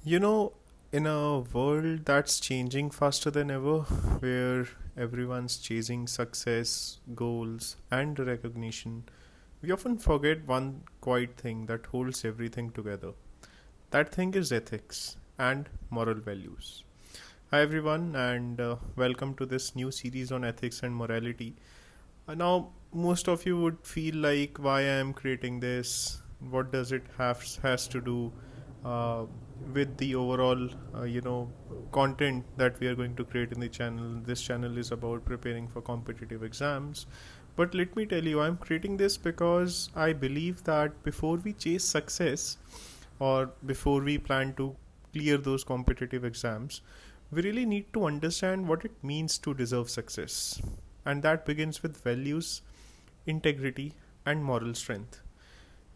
You know, in a world that's changing faster than ever, where everyone's chasing success, goals, and recognition, we often forget one quiet thing that holds everything together. That thing is ethics and moral values. Hi, everyone, and welcome to this new series on ethics and morality. Now, most of you would feel like, why I am creating this? What does it has to do uh, with the overall, content that we are going to create in the channel? This channel is about preparing for competitive exams. But let me tell you, I'm creating this because I believe that before we chase success or before we plan to clear those competitive exams, we really need to understand what it means to deserve success. And that begins with values, integrity, and moral strength.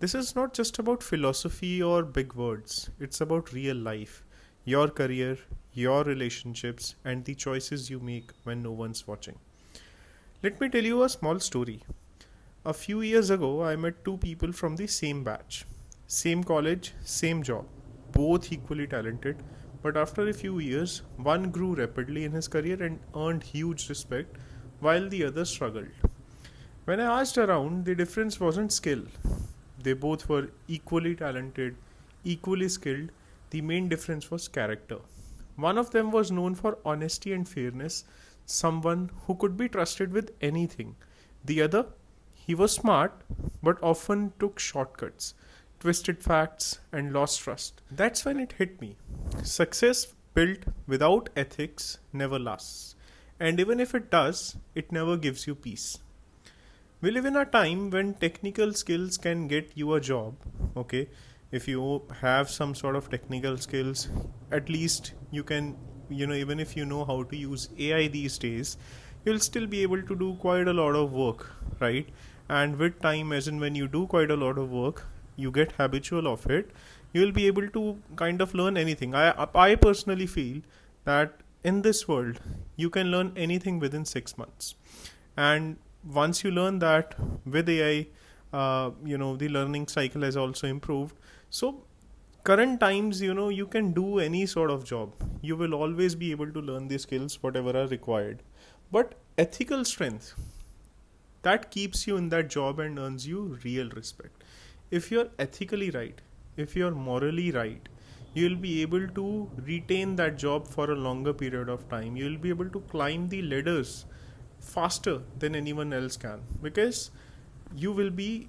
This is not just about philosophy or big words, it's about real life, your career, your relationships, and the choices you make when no one's watching. Let me tell you a small story. A few years ago, I met two people from the same batch, same college, same job, both equally talented. But after a few years, one grew rapidly in his career and earned huge respect, while the other struggled. When I asked around, the difference wasn't skill. They both were equally talented, equally skilled. The main difference was character. One of them was known for honesty and fairness, someone who could be trusted with anything. The other, he was smart, but often took shortcuts, twisted facts, and lost trust. That's when it hit me. Success built without ethics never lasts. And even if it does, it never gives you peace. We live in a time when technical skills can get you a job. Okay, if you have some sort of technical skills, at least you can, even if you know how to use AI these days, you'll still be able to do quite a lot of work, right? And with time, as in when you do quite a lot of work, you get habitual of it, you'll be able to kind of learn anything. I personally feel that in this world you can learn anything within 6 months. And once you learn that, with AI, the learning cycle has also improved. So current times, you can do any sort of job. You will always be able to learn the skills whatever are required. But ethical strength, that keeps you in that job and earns you real respect. If you're ethically right, if you're morally right, you'll be able to retain that job for a longer period of time. You'll be able to climb the ladders faster than anyone else can, because you will be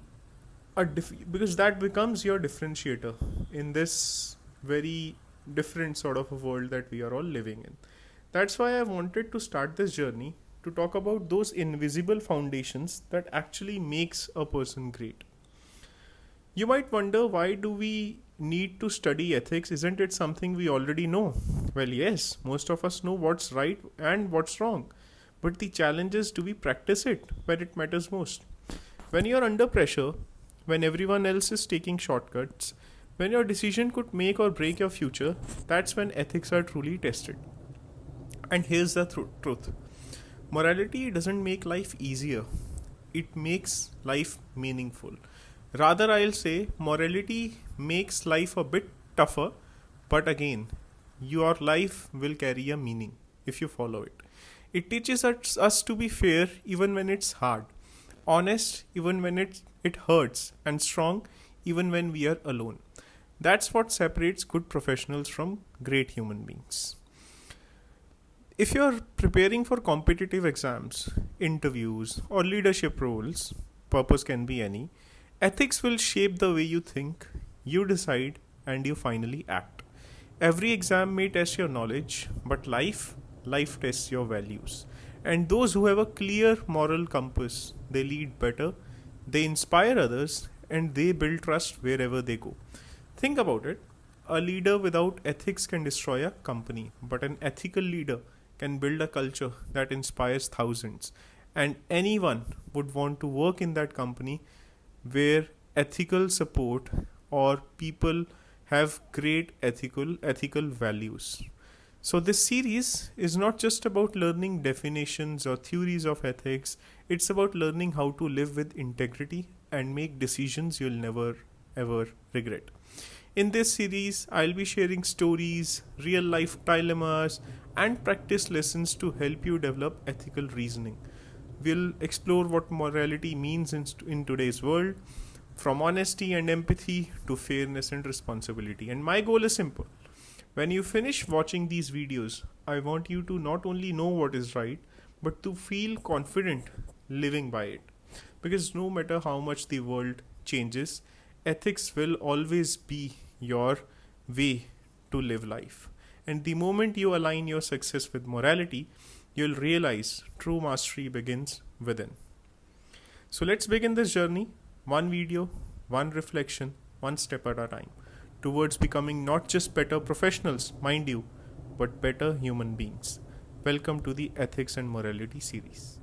because that becomes your differentiator in this very different sort of a world that we are all living in. That's why I wanted to start this journey, to talk about those invisible foundations that actually makes a person great. You might wonder, why do we need to study ethics? Isn't it something we already know? Well, yes, most of us know what's right and what's wrong. But the challenge is, do we practice it where it matters most? When you're under pressure, when everyone else is taking shortcuts, when your decision could make or break your future, that's when ethics are truly tested. And here's the truth: morality doesn't make life easier, it makes life meaningful. Rather, I'll say morality makes life a bit tougher, but again, your life will carry a meaning if you follow it. It teaches us to be fair even when it's hard, honest even when it hurts, and strong even when we are alone. That's what separates good professionals from great human beings. If you're preparing for competitive exams, interviews, or leadership roles, purpose can be any, ethics will shape the way you think, you decide, and you finally act. Every exam may test your knowledge, but life tests your values. And those who have a clear moral compass, they lead better, they inspire others, and they build trust wherever they go. Think about it. A leader without ethics can destroy a company, but an ethical leader can build a culture that inspires thousands. And anyone would want to work in that company where ethical support or people have great ethical values. So this series is not just about learning definitions or theories of ethics, it's about learning how to live with integrity and make decisions you'll never ever regret. In this series, I'll be sharing stories, real life dilemmas, and practice lessons to help you develop ethical reasoning. We'll explore what morality means in today's world, from honesty and empathy to fairness and responsibility. And my goal is simple. When you finish watching these videos, I want you to not only know what is right, but to feel confident living by it. Because no matter how much the world changes, ethics will always be your way to live life. And the moment you align your success with morality, you'll realize true mastery begins within. So let's begin this journey, one video, one reflection, one step at a time, towards becoming not just better professionals, mind you, but better human beings. Welcome to the Ethics and Morality series.